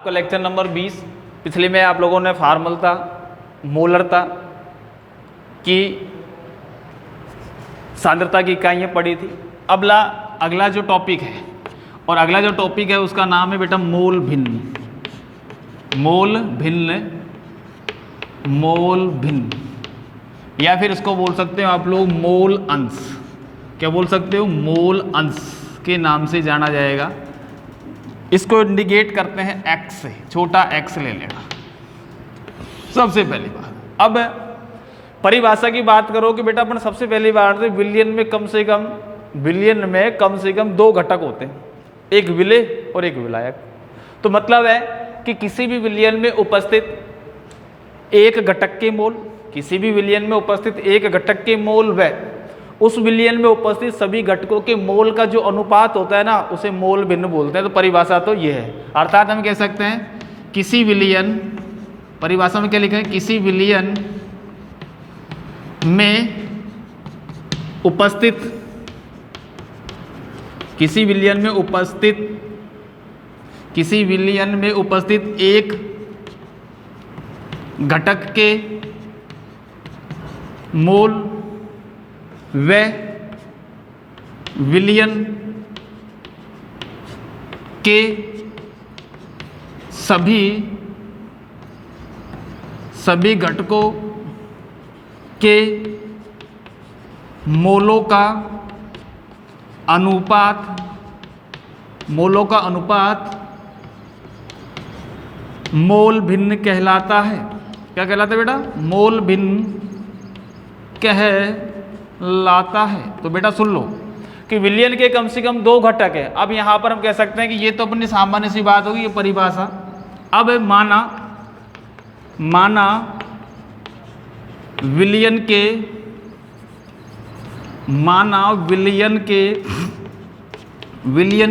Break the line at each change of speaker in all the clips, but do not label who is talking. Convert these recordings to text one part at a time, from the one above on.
आपका lecture number 20। पिछले में आप लोगों ने फार्मलता, मोलरता की सांद्रता की इकाइयाँ पढ़ी थी। अगला जो टॉपिक है, और अगला जो टॉपिक है उसका नाम है बेटा मोल भिन्न। मोल भिन्न, मोल भिन्न, या फिर इसको बोल सकते हो आप लोग मोल अंश। क्या बोल सकते हो? मोल अंश के नाम से जाना जाएगा। इसको इंडिकेट करते हैं एक्स से, छोटा एक्स ले लेना सबसे पहली बात। अब परिभाषा की बात करो कि बेटा अपन सबसे पहली बात से विलियन में कम से कम 2 घटक होते हैं, एक विलेय और एक विलायक। तो मतलब है कि किसी भी विलियन में उपस्थित एक घटक के मोल, किसी भी विलियन में उपस्थित एक घटक के मोल व उस विलियन में उपस्थित सभी घटकों के मोल का जो अनुपात होता है ना, उसे मोल भिन्न बोलते हैं। तो परिभाषा तो ये है, अर्थात हम कह सकते हैं किसी विलियन, परिभाषा में क्या लिखा है, किसी विलियन में उपस्थित, किसी विलियन में उपस्थित एक घटक के मोल व विलियन के सभी घटकों के मोलों का अनुपात मोल भिन्न कहलाता है। क्या कहलाता है बेटा? मोल भिन्न कहलाता है। तो बेटा सुन लो कि विलियन के कम से कम 2 घटक है। अब यहां पर हम कह सकते हैं कि ये तो अपनी सामान्य सी बात होगी, ये परिभाषा। अब माना विलियन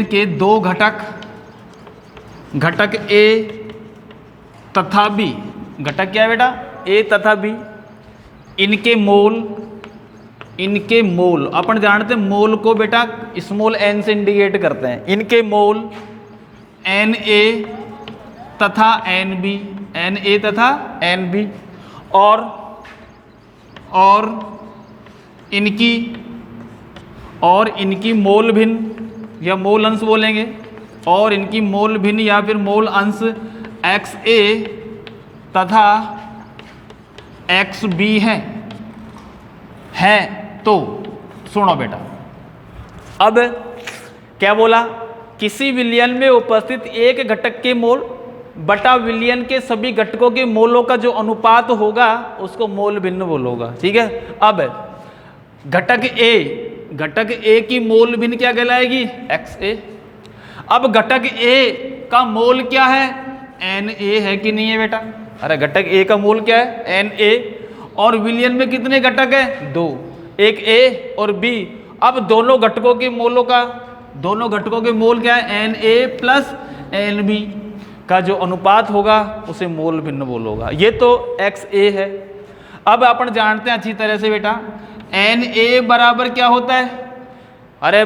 के 2 घटक ए तथा बी, घटक क्या है बेटा? ए तथा बी, इनके मोल अपन जानते हैं, मोल को बेटा स्मॉल एन से इंडिकेट करते हैं। इनके मोल एन ए तथा एन बी, एन ए तथा एन बी, और इनकी मोल भिन्न या मोल अंश बोलेंगे, और इनकी मोल भिन्न या फिर मोल अंश एक्स ए तथा एक्स बी है। तो सुनो बेटा, अब क्या बोला? किसी विलियन में उपस्थित एक घटक के मोल बटा विलियन के सभी घटकों के मोलों का जो अनुपात होगा उसको मोल भिन्न बोलोगा। ठीक है। अब घटक ए की मोल भिन्न क्या कहलाएगी? एक्स ए। अब घटक ए का मोल क्या है? एन ए है कि नहीं है बेटा? अरे घटक ए का मोल क्या है? N A. और विलियन में कितने घटक है? 2, एक ए और बी। अब दोनों घटकों के मोल क्या है? N A plus N B का जो अनुपात होगा उसे मोल भिन्न बोलोगा। ये तो एक्स ए है। अब अपन जानते हैं अच्छी तरह से बेटा, एन ए बराबर क्या होता है? अरे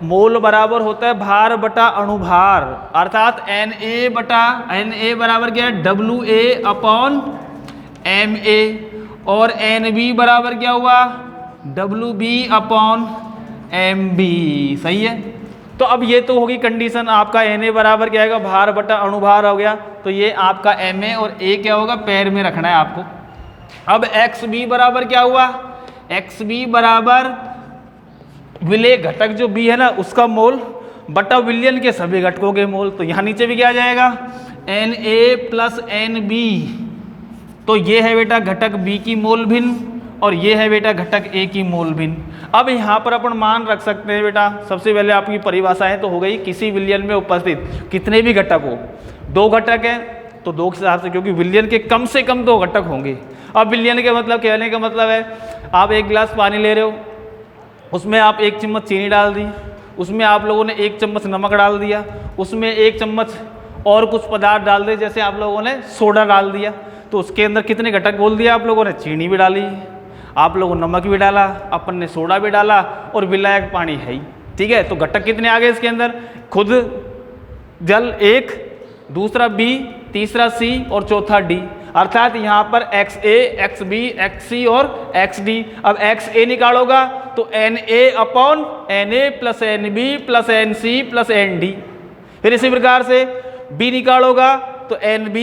मोल बराबर होता है भार बटा अणुभार, अर्थात एन ए बराबर क्या है? W A upon M A. और एन बी बराबर क्या हुआ? W B upon M B. सही है। तो अब ये तो होगी कंडीशन, आपका एन ए बराबर क्या आएगा? भार बटा अणुभार हो गया। तो ये आपका एम ए और ए क्या होगा? पैर में रखना है आपको। अब एक्स बी बराबर क्या हुआ? एक्स बी बराबर विलेय घटक जो बी है ना उसका मोल बटा विलियन के सभी घटकों के मोल। तो यहाँ नीचे भी क्या आ जाएगा? N A plus N B. तो ये है बेटा घटक बी की मोल भिन्न, और ये है बेटा घटक ए की मोल भिन्न। अब यहाँ पर अपन मान रख सकते हैं बेटा, सबसे पहले आपकी परिभाषाएं तो हो गई, किसी विलियन में उपस्थित कितने भी घटक हो। 2 घटक है तो 2 के हिसाब से, क्योंकि विलियन के कम से कम 2 घटक होंगे। अब विलियन के मतलब कहने का मतलब है, आप 1 गिलास पानी ले रहे हो, उसमें आप 1 चम्मच चीनी डाल दी, उसमें आप लोगों ने 1 चम्मच नमक डाल दिया, उसमें 1 चम्मच और कुछ पदार्थ डाल दिए, जैसे आप लोगों ने सोडा डाल दिया। तो उसके अंदर कितने घटक बोल दिया आप लोगों ने? चीनी भी डाली, आप लोगों ने नमक भी डाला, अपन ने सोडा भी डाला, और विलायक पानी है ही। ठीक है। तो घटक कितने आ गए इसके अंदर? खुद जल 1 दूसरा B, तीसरा C और चौथा D। अर्थात यहाँ पर XA, XB, XC और XD। अब XA निकालोगा तो NA upon NA plus NB plus NC plus ND। फिर इसी प्रकार से B निकालोगा तो NB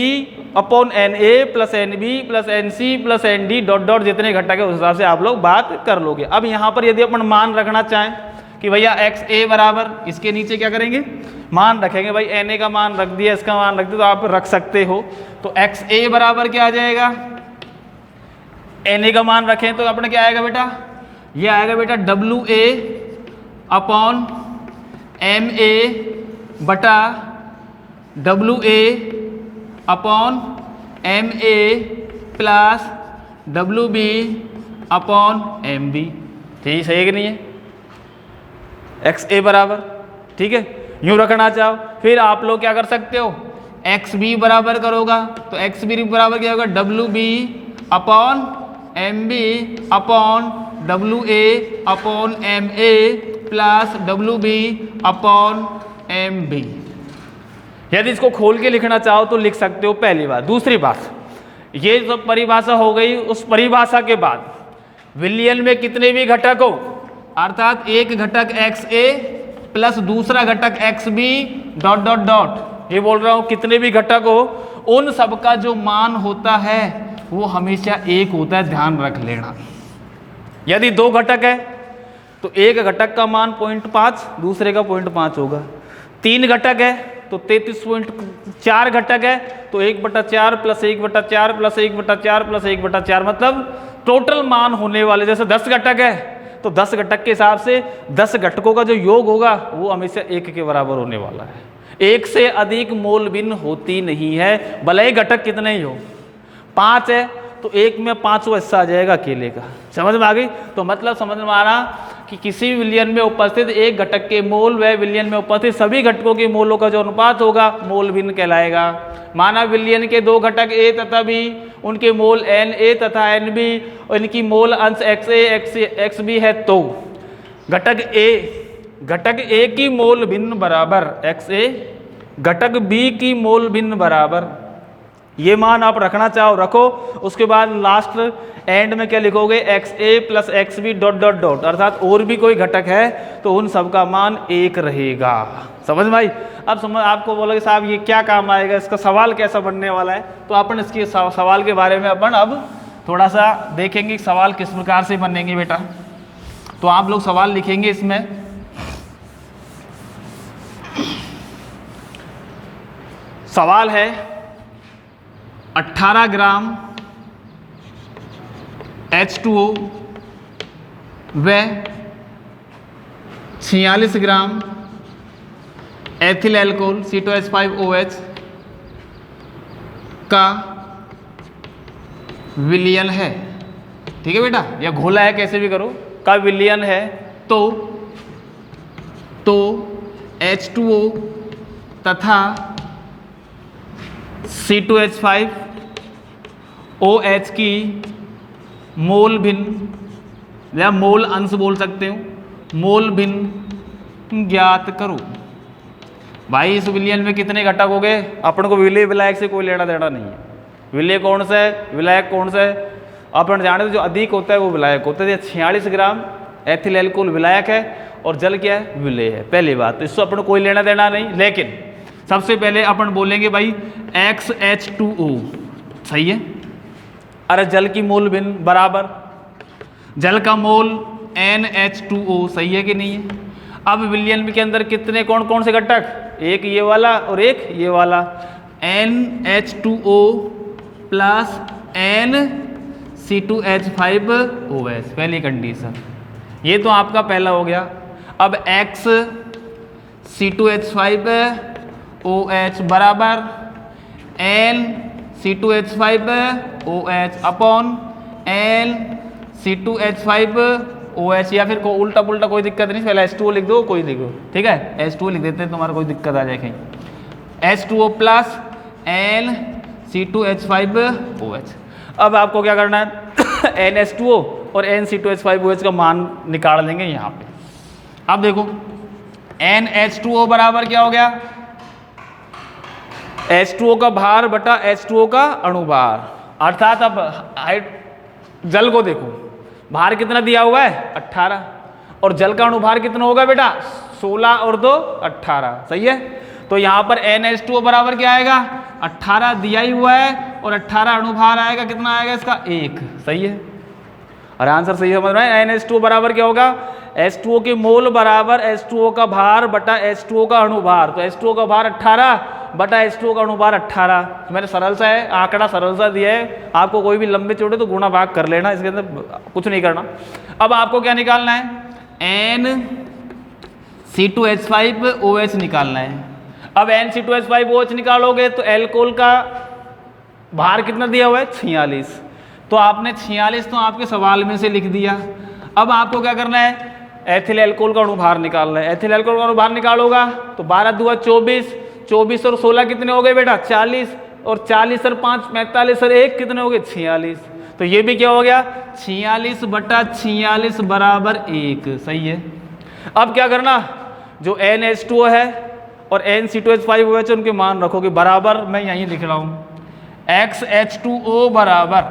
upon NA plus NB plus NC plus ND dot dot जितने घटक है उस हिसाब से आप लोग बात कर लोगे। अब यहाँ पर यदि अपन मान रखना चाहें कि भैया XA बराबर, इसके नीचे क्या करेंगे, मान रखेंगे। भाई NA का मान रख दिया, इसका मान रख दिया, तो आप रख सकते हो। तो XA बराबर क्या आ जाएगा, NA का मान रखें तो अपने क्या आएगा बेटा, ये आएगा बेटा WA अपॉन MA बटा WA upon MA plus WB upon MB। ठीक सही है कि नहीं है, XA बराबर, ठीक है, यूं रखना चाहो। फिर आप लोग क्या कर सकते हो, XB बराबर करोगा तो XB बराबर क्या होगा, WB upon MB upon WA upon MA plus WB upon MB। यदि इसको खोल के लिखना चाहो तो लिख सकते हो, पहली बात। दूसरी बात, ये जो परिभाषा हो गई, उस परिभाषा के बाद विलयन में कितने भी घटक हो, अर्थात एक घटक XA प्लस दूसरा घटक XB डॉट डॉट डॉट, ये बोल रहा हूं कितने भी घटक हो, उन सब का जो मान होता है वो हमेशा एक होता है, ध्यान रख लेना। यदि दो घटक है तो एक घटक का मान 0.5, दूसरे का 0.5 होगा। तीन घटक है तो 33.4 घटक है तो 1/4 प्लस 1/4 प्लस 1/4 प्लस 1/4, मतलब टोटल मान होने वाले, जैसे 10 घटक है तो 10 घटक के हिसाब से 10 घटकों का जो योग होगा वो हमेशा 1 के बराबर होने वाला है। 1 से अधिक मोल भिन्न होती नहीं है, भले ही घटक कितने ही हो। 5 है तो 1 में 5वां हिस्सा आ जाएगा अकेले का। समझ में आ गई? तो मतलब समझ में आ रहा कि किसी विलयन में उपस्थित एक घटक के मोल व विलयन में उपस्थित सभी घटकों के मोलों का जो अनुपात होगा मोल भिन्न कहलाएगा। माना विलयन के दो घटक A तथा B, उनके मोल NA तथा NB और इनकी मोल अंश XA XB है, तो घटक A की मोल भिन्न बराबर XA, घटक B की मोल भिन्न बराबर, ये मान आप रखना चाहो रखो। उसके बाद लास्ट एंड में क्या लिखोगे, XA plus XB dot dot dot, अर्थात और भी कोई घटक है तो उन सब का मान 1 रहेगा। समझ में आई? अब समझ, आपको बोलोगे साहब ये क्या काम आएगा, इसका सवाल कैसा बनने वाला है, तो अपन इसके सवाल के बारे में अपन अब थोड़ा सा देखेंगे सवाल किस प्रकार से बनेंगे बेटा। तो आप लोग सवाल लिखेंगे इसमें, सवाल है 18 ग्राम H2O व 46 ग्राम एथिल एल्कोहल C2H5OH का विलयन है। ठीक है बेटा, या घोला है, कैसे भी करो, का विलयन है, तो H2O तथा C2H5OH की मोल भिन्न या मोल अंश बोल सकते हो, मोल भिन्न ज्ञात करो। भाई इस विलयन में कितने घटक हो गए, अपन को विलय विलायक से कोई लेना देना नहीं है। विलय कौन सा है, विलायक कौन सा है, अपन जानते जो अधिक होता है वो विलायक होता है। 46 ग्राम एथिल एल्कोहल विलायक है और जल क्या है, विलय है। पहली बात, तो इससे अपन को कोई लेना देना नहीं। लेकिन सबसे पहले अपन बोलेंगे भाई XH2O, सही है। अरे जल की मोल भिन्न बराबर जल का मोल NH2O, सही है कि नहीं है। अब विलयन के अंदर कितने कौन कौन से घटक, एक ये वाला और एक ये वाला, NH2O प्लस NC2H5OH, पहली कंडीशन। ये तो आपका पहला हो गया। अब XC2H5OH बराबर NC2H5OH अपॉन NC2H5OH, या फिर उल्टा पुल्टा कोई दिक्कत नहीं, पहले H2O लिख दो, कोई लिखो, ठीक है, H2O लिख देते हैं, तुम्हारा कोई दिक्कत आ जाए कहीं। H2O plus NC2H5OH। अब आपको क्या करना है, NH2O और NC2H5OH का मान निकाल लेंगे यहाँ पे। अब देखो NH2O बराबर क्या हो गया, H2O का भार बटा H2O का अणुभार, अर्थात अब जल को देखो, भार कितना दिया हुआ है 18, और जल का अणुभार कितना होगा बेटा 16 और 2 18, सही है। तो यहाँ पर NH2O बराबर क्या आएगा 18 दिया ही हुआ है, और 18 अणुभार आएगा, कितना आएगा इसका 1, सही है। और आंसर सही समझ रहे हैं। NH2O बराबर क्या होगा, H2O की मोल बराबर H2O का भार बटा H2O का अणुभार, तो H2O का भार 18 बटा H2O का अणुभार 18। मैंने सरल सा है, आंकड़ा सरल सा दिया है, आपको कोई भी लंबे चौड़े तो गुणा भाग कर लेना, इसके अंदर कुछ नहीं करना। अब आपको क्या निकालना है, NC2H5OH निकालना है। अब NC2H5OH निकालोगे तो एल्कोहल का भार कितना दिया हुआ है 46, तो आपने 46 तो आपके सवाल में से लिख दिया। अब आपको क्या करना है, एथिल एल्कोहल का अणुभार निकालना है। एथिल एल्कोहल का अणुभार निकालोगा तो 12 दूआ 24, 24 और 16 कितने हो गए बेटा 40, और 40 और 5 45 और 1 कितने हो गए 46। तो ये भी क्या हो गया 46 बटा 46 बराबर 1, सही है। अब क्या करना, जो NH2O है और NC2H5OH उनके मान रखोगे बराबर, मैं यहीं लिख रहा हूँ, XH2O बराबर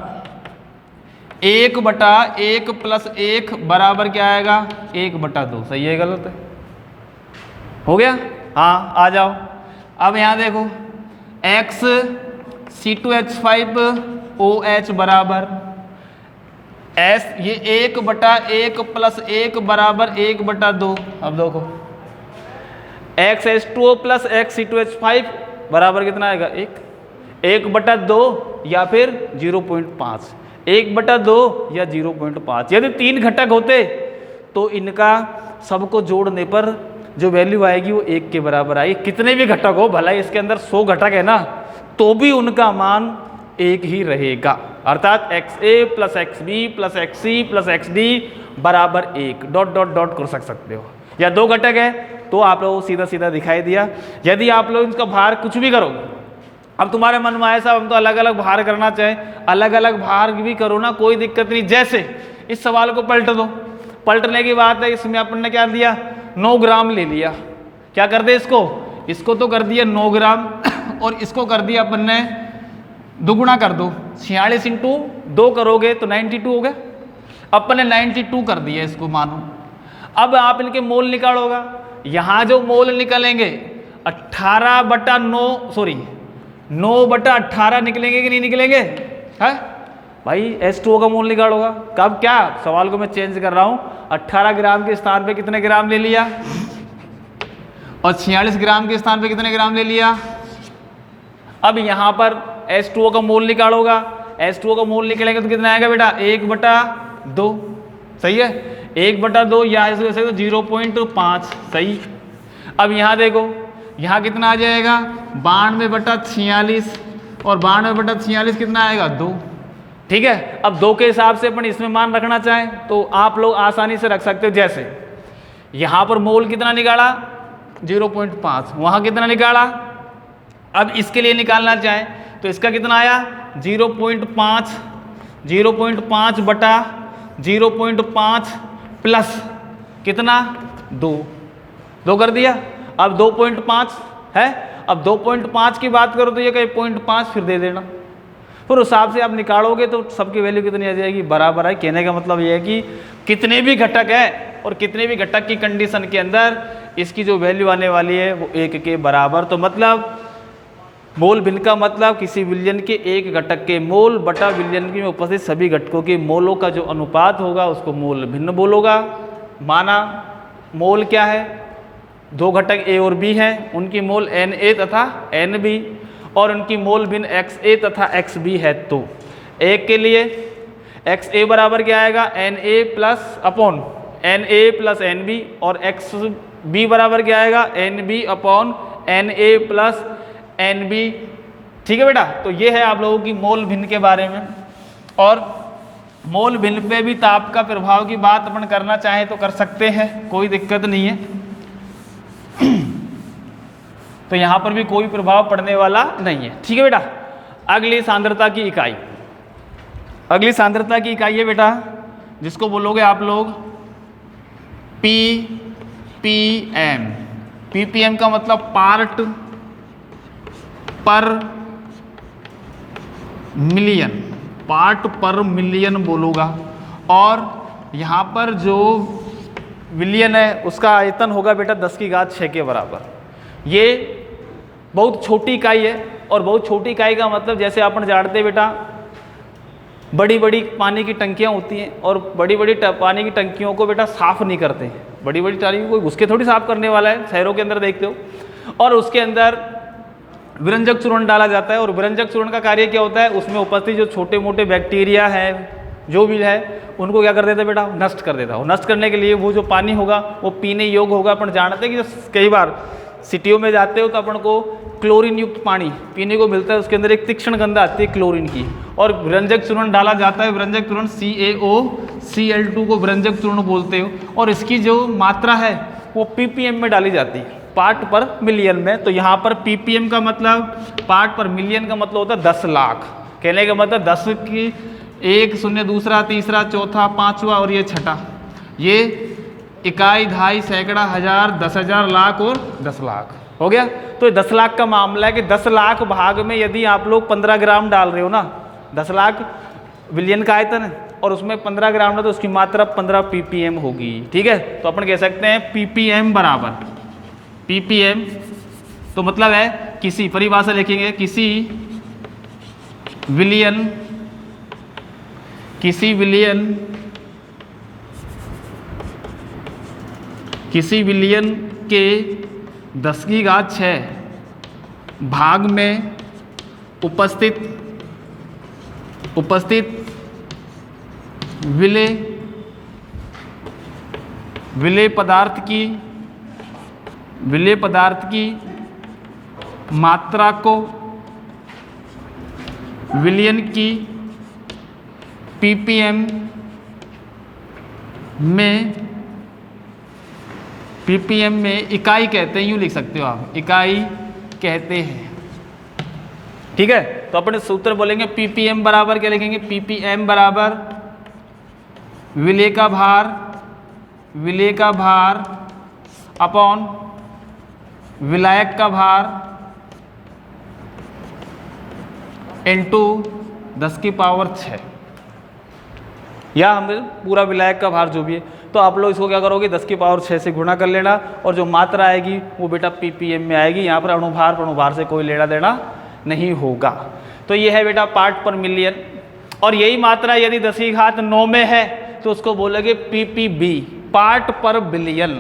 1 बटा 1 प्लस 1 बराबर क्या आएगा 1 बटा 2, सही है गलत है, हो गया। हाँ आ जाओ, अब यहाँ देखो XC2H5OH बराबर S, ये 1 बटा 1 प्लस 1 बराबर 1 बटा 2। अब देखो XH2O प्लस XC2H5 बराबर कितना आएगा 1 बटा 2 या फिर 0.5, 1 बटा 2 या 0.5। यदि 3 घटक होते तो इनका सबको जोड़ने पर जो वैल्यू आएगी वो 1 के बराबर आएगी। कितने भी घटक हो, भला इसके अंदर 100 घटक है ना, तो भी उनका मान 1 ही रहेगा, अर्थात XA plus XB plus XC plus XD बराबर 1, डॉट डॉट डॉट कर सकते हो। या 2 घटक है तो आप लोगों को सीधा सीधा दिखाई दिया। यदि आप लोग इसका भार कुछ भी करो, अब तुम्हारे मन में आए साहब हम तो अलग अलग भार करना चाहें, अलग अलग भार भी करो ना, कोई दिक्कत नहीं। जैसे इस सवाल को पलट दो, पलटने की बात है, इसमें अपन ने क्या दिया 9 ग्राम ले लिया, क्या कर दे इसको तो कर दिया 9 ग्राम, और इसको कर दिया अपन ने दुगुना कर दो, 46 इंटू 2 करोगे तो 92 हो गया, अपन ने 92 कर दिया इसको मानो। अब आप इनके मोल निकालोगा, यहाँ जो मोल निकलेंगे 18 बटा 9 सॉरी 9 बटा 18 निकलेंगे कि नहीं निकलेंगे, है भाई। H2O का मोल निकालोगा कब, क्या सवाल को मैं चेंज कर रहा हूँ, 18 ग्राम के स्थान पे कितने ग्राम ले लिया, और 46 ग्राम के स्थान पे कितने ग्राम ले लिया। अब यहाँ पर H2O का मोल निकालोगा, H2O का मोल निकलेंगे तो कितना आएगा बेटा 1 बटा 2, सही है, 1 बटा 2 या ऐसे तो 0.5, सही। अब यहाँ देखो, यहाँ कितना आ जाएगा 92 बटा 46, और 92 बटा 46 कितना आएगा 2, ठीक है। अब 2 के हिसाब से अपन इसमें मान रखना चाहें तो आप लोग आसानी से रख सकते हो। जैसे यहाँ पर मोल कितना निकाला 0.5, वहाँ कितना निकाला, अब इसके लिए निकालना चाहें तो इसका कितना आया 0.5 बटा 0.5 प्लस कितना 2 कर दिया। अब 2.5 है, अब 2.5 की बात करो तो ये कहीं 0.5 फिर दे देना, फिर उस हिसाब से आप निकालोगे तो सबकी वैल्यू कितनी आ जाएगी बराबर है। कहने का मतलब ये है कि कितने भी घटक है और कितने भी घटक की कंडीशन के अंदर इसकी जो वैल्यू आने वाली है वो 1 के बराबर। तो मतलब मोल भिन्न का मतलब किसी विलयन के एक घटक के मोल बटा विलयन में उपस्थित सभी घटकों के मोलों का जो अनुपात होगा उसको मोल भिन्न बोलोगा। माना मोल क्या है, 2 घटक A और B हैं, उनकी मोल Na तथा Nb और उनकी मोल भिन्न XA तथा XB है। तो एक के लिए XA बराबर क्या आएगा Na plus upon Na plus Nb, और XB बराबर क्या आएगा Nb upon Na plus Nb, ठीक है बेटा। तो ये है आप लोगों की मोल भिन्न के बारे में। और मोल भिन्न पे भी ताप का प्रभाव की बात अपन करना चाहें तो कर सकते हैं, कोई दिक्कत नहीं है। तो यहाँ पर भी कोई प्रभाव पड़ने वाला नहीं है, ठीक है बेटा। अगली सांद्रता की इकाई, अगली सांद्रता की इकाई है बेटा जिसको बोलोगे आप लोग ppm। ppm का मतलब पार्ट पर मिलियन, पार्ट पर मिलियन बोलूँगा। और यहाँ पर जो विलियन है उसका आयतन होगा बेटा 10⁶ के बराबर। ये बहुत छोटी इकाई है, और बहुत छोटी इकाई का मतलब जैसे अपन जानते हैं बेटा, बड़ी बड़ी पानी की टंकियाँ होती हैं, और बड़ी बड़ी पानी की टंकियों को बेटा साफ़ नहीं करते हैं। बड़ी बड़ी टंकी कोई घुस के थोड़ी साफ़ करने वाला है, शहरों के अंदर देखते हो। और उसके अंदर विरंजक चूर्ण डाला जाता है, और विरंजक चूर्ण का कार्य क्या होता है, उसमें उपस्थित जो छोटे मोटे बैक्टीरिया हैं, जो भी है, उनको क्या कर देता है बेटा, नष्ट कर देता है। और नष्ट करने के लिए वो जो पानी होगा वो पीने योग्य होगा। अपन जानते हैं कि कई बार सिटियों में जाते हो तो अपन को क्लोरीन युक्त पानी पीने को मिलता है, उसके अंदर एक तीक्ष्ण गंध आती है क्लोरीन की, और विरंजक चूर्ण डाला जाता है। विरंजक चूर्ण CaOCl2 को विरंजक चूर्ण बोलते हो, और इसकी जो मात्रा है वो ppm में डाली जाती है, पार्ट पर मिलियन में। तो यहाँ पर ppm का मतलब, पार्ट पर मिलियन का मतलब होता है 10 लाख। कहने का मतलब 10 की 1 0 दूसरा तीसरा चौथा पांचवा और ये छठा, ये इकाई, दहाई, सैकड़ा, हजार, 10,000, लाख और 10 लाख हो गया। तो 10 लाख का मामला है कि 10 लाख भाग में यदि आप लोग 15 ग्राम डाल रहे हो ना, 10 लाख विलियन का आयतन है और उसमें 15 ग्राम है, तो उसकी मात्रा 15 ppm होगी। ठीक है, तो अपन कह सकते हैं ppm बराबर, ppm तो मतलब है किसी, परिभाषा लिखेंगे, किसी विलियन के 10⁶ भाग में उपस्थित विलेय पदार्थ की मात्रा को विलियन की ppm में इकाई कहते हैं, यूँ लिख सकते हो आप, इकाई कहते हैं। ठीक है, तो अपन सूत्र बोलेंगे ppm बराबर क्या लिखेंगे, ppm बराबर विलेय का भार अपॉन विलायक का भार इंटू 10⁶ या हमें पूरा विलायक का भार जो भी है। तो आप लोग इसको क्या करोगे, 10⁶ से गुणा कर लेना, और जो मात्रा आएगी वो बेटा ppm में आएगी। यहाँ पर अणुभार से कोई लेना देना नहीं होगा। तो ये है बेटा पार्ट पर मिलियन, और यही मात्रा यदि 10⁹ में है तो उसको बोलोगे ppb, पार्ट पर बिलियन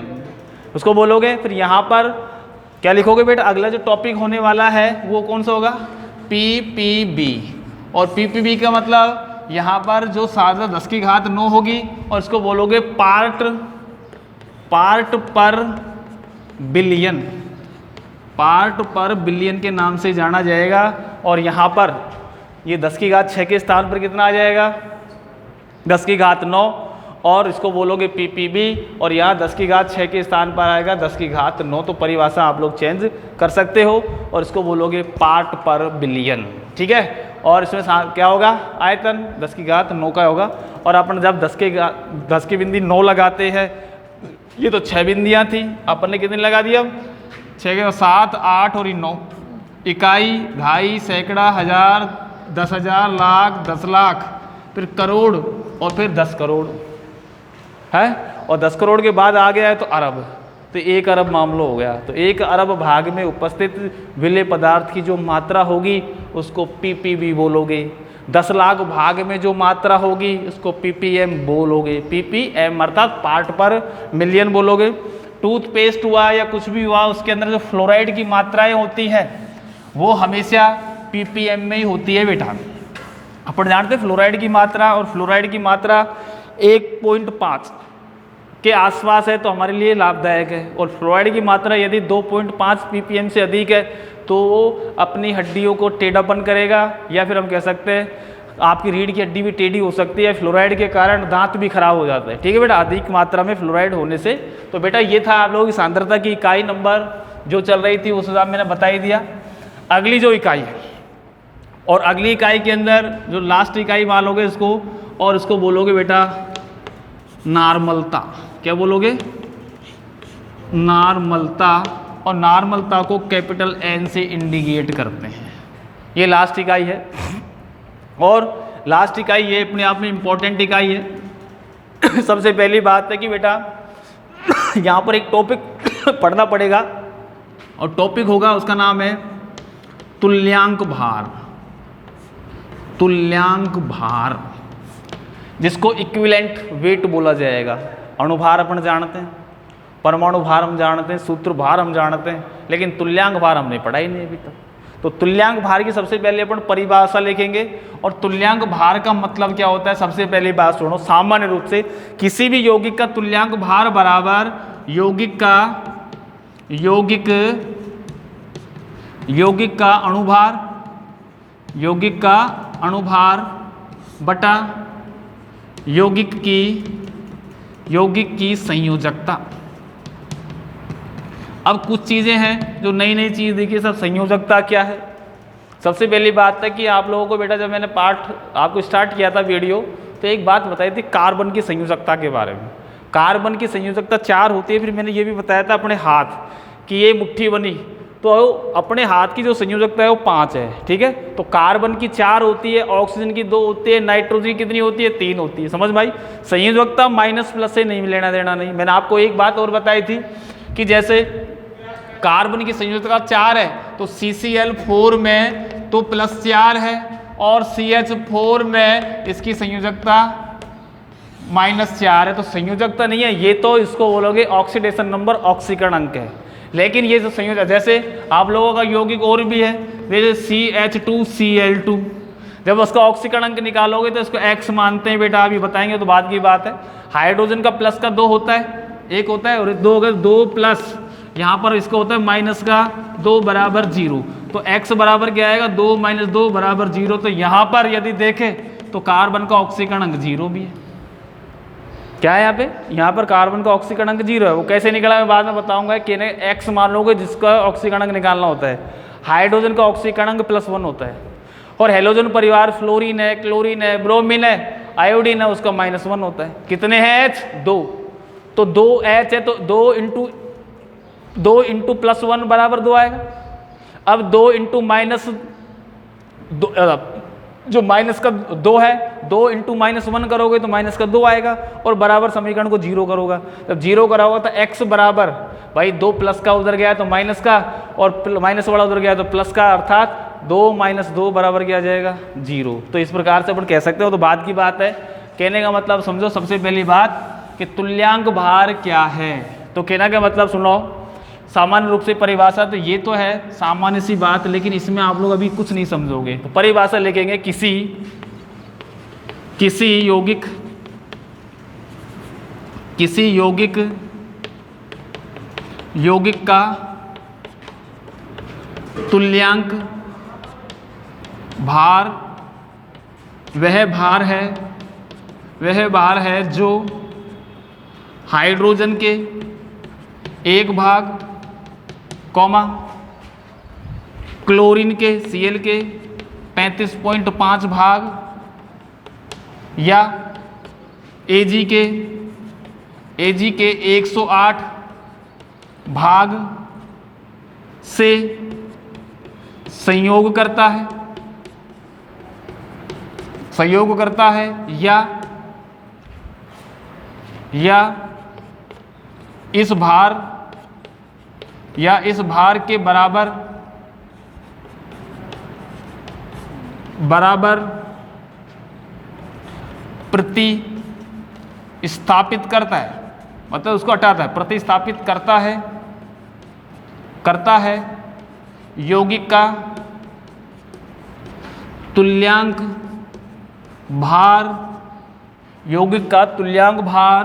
उसको बोलोगे। फिर यहाँ पर क्या लिखोगे बेटा, अगला जो टॉपिक होने वाला है वो कौन सा होगा, ppb। और ppb का मतलब यहाँ पर जो साधा 10⁹ होगी, और इसको बोलोगे पार्ट पर बिलियन, पार्ट पर बिलियन के नाम से जाना जाएगा। और यहाँ पर ये 10⁶ के स्थान पर कितना आ जाएगा, 10⁹, और इसको बोलोगे ppb, और यहाँ 10⁶ के स्थान पर आएगा 10⁹। तो परिभाषा आप लोग चेंज कर सकते हो, और इसको बोलोगे पार्ट पर बिलियन। ठीक है, और इसमें क्या होगा, आयतन 10⁹ का होगा। और अपन जब 10 की बिंदी 9 लगाते हैं, ये तो 6 बिंदियाँ थी, अपन ने कितनी लगा दी, अब 6 के 7 8 और 9, इकाई, दहाई, सैकड़ा, हजार, 10,000, लाख, 10 लाख, फिर करोड़, और फिर 10 करोड़ है, और 10 करोड़ के बाद आ गया है तो अरब, तो 1 अरब मामला हो गया। तो 1 अरब भाग में उपस्थित विलेय पदार्थ की जो मात्रा होगी उसको ppb बोलोगे। 10 लाख भाग में जो मात्रा होगी उसको ppm बोलोगे, ppm अर्थात पार्ट पर मिलियन बोलोगे। टूथपेस्ट हुआ या कुछ भी हुआ, उसके अंदर जो फ्लोराइड की मात्राएं होती हैं वो हमेशा ppm में ही होती है बेटा। अपन जानते हैं फ्लोराइड की मात्रा, और फ्लोराइड की मात्रा 1.5 के आसपास है तो हमारे लिए लाभदायक है, और फ्लोराइड की मात्रा यदि 2.5 ppm से अधिक है तो वो अपनी हड्डियों को टेढ़ापन करेगा, या फिर हम कह सकते हैं आपकी रीढ़ की हड्डी भी टेढ़ी हो सकती है। फ्लोराइड के कारण दांत भी खराब हो जाते हैं। ठीक है बेटा, अधिक मात्रा में फ्लोराइड होने से। तो बेटा ये था आप लोगों की सांद्रता की इकाई नंबर जो चल रही थी, उस हिसाब मैंने बता ही दिया। अगली जो इकाई है, और अगली इकाई के अंदर जो लास्ट इकाई मानोगे इसको, और इसको बोलोगे बेटा नॉर्मलता। क्या बोलोगे, नॉर्मलता। और नॉर्मलता को कैपिटल N से इंडिकेट करते हैं। ये लास्ट इकाई है। और लास्ट इकाई ये अपने आप में इम्पोर्टेंट इकाई है। सबसे पहली बात है कि बेटा यहाँ पर एक टॉपिक पढ़ना पड़ेगा और टॉपिक होगा, उसका नाम है तुल्यांक भार। तुल्यांक भार जिसको इक्विवेलेंट वेट बोला जाएगा। अणुभार अपन जानते हैं, परमाणु भार हम जानते हैं, सूत्र भार हम जानते हैं, लेकिन तुल्यांक भार हमने पढ़ा ही नहीं अभी तक। तो तुल्यांक भार की सबसे पहले अपन परिभाषा लिखेंगे। और तुल्यांक भार का मतलब क्या होता है, सबसे पहली बात सुनो। सामान्य रूप से किसी भी यौगिक का तुल्यांक भार बराबर यौगिक का अणुभार बटा यौगिक की संयोजकता। अब कुछ चीज़ें हैं जो नई नई चीज़ देखिए सब। संयोजकता क्या है? सबसे पहली बात है कि आप लोगों को बेटा जब मैंने पाठ आपको स्टार्ट किया था वीडियो, तो एक बात बताई थी कार्बन की संयोजकता के बारे में। कार्बन की संयोजकता 4 होती है। फिर मैंने ये भी बताया था अपने हाथ की ये मुट्ठी बनी, तो अपने हाथ की जो संयोजकता है वो 5 है, ठीक है। तो कार्बन की 4 होती है, ऑक्सीजन की 2 होती है, नाइट्रोजन की कितनी होती है? 3 होती है। समझ भाई, संयोजकता माइनस प्लस से नहीं लेना देना नहीं। मैंने आपको एक बात और बताई थी कि जैसे कार्बन की संयोजकता 4 है तो CCl4 में तो +4 है और CH4 में इसकी संयोजकता -4 है। तो संयोजकता नहीं है ये, तो इसको बोलोगे ऑक्सीडेशन नंबर, ऑक्सीकरण अंक है। लेकिन ये जो संयोजक, जैसे आप लोगों का यौगिक और भी है, जैसे CH2Cl2, जब उसका ऑक्सीकरण अंक निकालोगे तो इसको X मानते हैं बेटा, अभी बताएंगे तो बाद की बात है। हाइड्रोजन का प्लस का 2 होता है, 1 होता है, और 2 अगर 2 प्लस यहाँ पर इसको होता है माइनस का 2 बराबर 0। तो X बराबर क्या आएगा? 2 - 2 बराबर 0। तो यहाँ पर यदि देखें तो कार्बन का ऑक्सीकरण अंक 0 भी है। क्या है यहाँ पे? यहाँ पर कार्बन का ऑक्सीकरण अंक 0 है। वो कैसे निकला मैं बाद में बताऊंगा। कि X मान लोगे जिसका ऑक्सीकरण अंक निकालना होता है। हाइड्रोजन का ऑक्सीकरण अंक +1 होता है। और हेलोजन परिवार फ्लोरीन है, क्लोरीन है, ब्रोमीन है, आयोडीन है, उसका -1 होता है। कितने हैं H? 2। तो 2H है तो 2 इंटू +1 बराबर 2 आएगा। अब 2 इंटू -2, जो माइनस का 2 है, 2 इंटू -1 करोगे तो माइनस का 2 आएगा। और बराबर समीकरण को 0 करोगा, जब 0 करा होगा तो X बराबर भाई 2 प्लस का उधर गया तो माइनस का, और माइनस वाला उधर गया तो प्लस का, अर्थात 2 - 2 बराबर क्या आ जाएगा? 0। तो इस प्रकार से अपन कह सकते हो। तो बात की बात है, कहने का मतलब समझो। सबसे पहली बात कि तुल्यांक भार क्या है। तो कहना का मतलब सुनो, सामान्य रूप से परिभाषा तो ये तो है सामान्य सी बात, लेकिन इसमें आप लोग अभी कुछ नहीं समझोगे। तो परिभाषा लिखेंगे, किसी यौगिक का तुल्यांक भार वह भार है जो हाइड्रोजन के 1 भाग, क्लोरीन के Cl के 35.5 भाग, या Ag के 108 भाग से संयोग करता है, या इस भार के बराबर प्रतिस्थापित करता है, मतलब उसको हटाता है, प्रतिस्थापित करता है यौगिक का तुल्यांक भार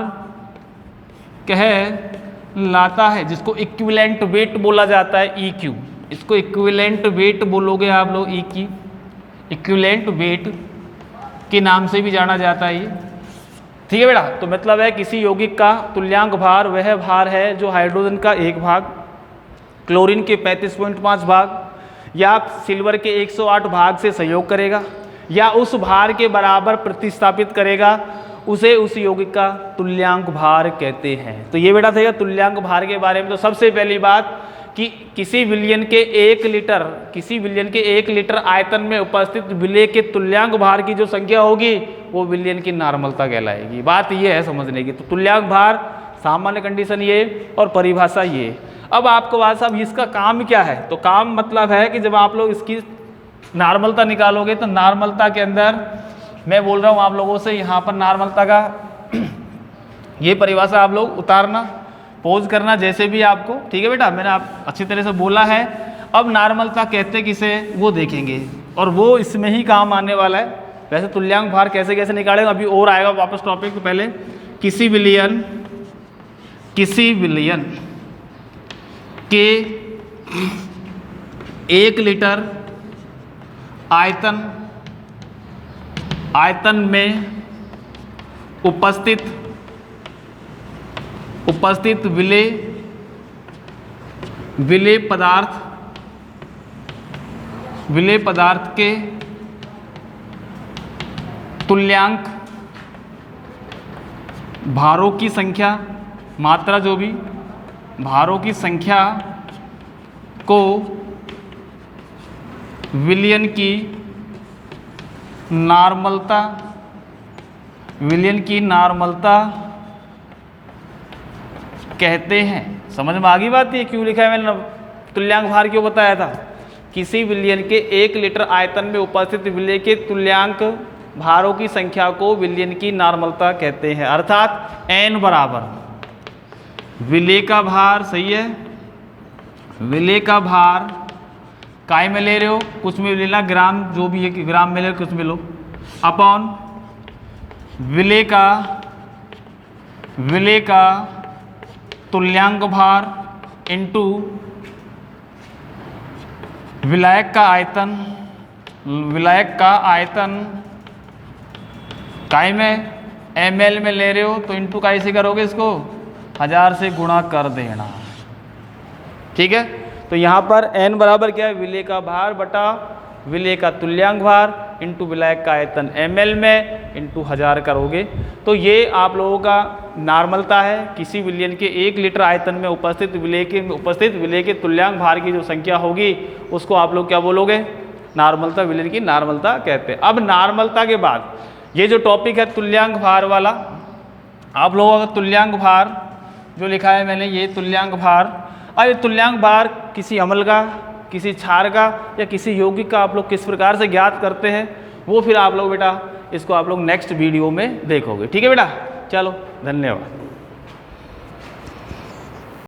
कह लाता है, जिसको इक्विवेलेंट वेट बोला जाता है, EQ। इसको इक्विवेलेंट वेट बोलोगे आप लोग, EQ, इक्विवेलेंट वेट के नाम से भी जाना जाता है ये, ठीक है बेटा। तो मतलब है किसी यौगिक का तुल्यांक भार वह भार है जो हाइड्रोजन का 1 भाग, क्लोरीन के 35.5 भाग या सिल्वर के 108 भाग से सहयोग करेगा, या उस भार के बराबर प्रतिस्थापित करेगा उसे उस यौगिक का तुल्यांक भार कहते हैं। तो ये बेटा था तुल्यांक भार के बारे में। तो सबसे पहली बात कि किसी विलयन के 1 लीटर आयतन में उपस्थित विलेय के तुल्यांक भार की जो संख्या होगी वो विलयन की नार्मलता कहलाएगी। बात ये है समझने की। तो तुल्यांक भार, सामान्य कंडीशन ये और परिभाषा ये। अब आपको बात साहब इसका काम क्या है? तो काम मतलब है कि जब आप लोग इसकी नार्मलता निकालोगे तो नार्मलता के अंदर मैं बोल रहा हूँ आप लोगों से, यहाँ पर नार्मलता का ये परिभाषा आप लोग उतारना, पोज करना जैसे भी आपको, ठीक है बेटा? मैंने आप अच्छी तरह से बोला है। अब नार्मलता कहते किसे वो देखेंगे और वो इसमें ही काम आने वाला है। वैसे तुल्यांक भार कैसे कैसे निकालेंगे अभी और आएगा वापस टॉपिक। तो पहले किसी विलयन के 1 लीटर आयतन में उपस्थित विलेय पदार्थ के तुल्यांक भारों की संख्या, मात्रा जो भी भारों की संख्या को विलयन की नार्मलता कहते हैं। समझ में आ गई बात? ये क्यों लिखा है मैंने, तुल्यांक भार क्यों बताया था? किसी विलयन के 1 लीटर आयतन में उपस्थित विलेय के तुल्यांक भारों की संख्या को विलयन की नार्मलता कहते हैं। अर्थात n बराबर विलेय का भार, सही है, विलेय का भार काय में ले रहे हो, कुछ में लेना, ग्राम जो भी है ग्राम में ले कुछ में लो, अपॉन विलेय का तुल्यांक भार इंटू विलायक का आयतन काय में ml में ले रहे हो तो इंटू काय से करोगे, इसको 1000 से गुणा कर देना, ठीक है? तो यहाँ पर n बराबर क्या है, विलेय का भार बटा विलेय का तुल्यांक भार इंटू विलायक का आयतन ml में इंटू 1000 करोगे तो ये आप लोगों का नार्मलता है। किसी विलयन के 1 लीटर आयतन में उपस्थित विलेय के तुल्यांक भार की जो संख्या होगी उसको आप लोग क्या बोलोगे, नार्मलता, विलयन की नार्मलता कहते हैं। अब नार्मलता के बाद ये जो टॉपिक है तुल्यांक भार वाला, आप लोगों का तुल्यांक भार जो लिखा है मैंने, ये तुल्यांक भार, अब ये तुल्यांक भार किसी अम्ल का, किसी क्षार का या किसी यौगिक का आप लोग किस प्रकार से ज्ञात करते हैं वो फिर आप लोग बेटा इसको आप लोग नेक्स्ट वीडियो में देखोगे, ठीक है बेटा? चलो धन्यवाद।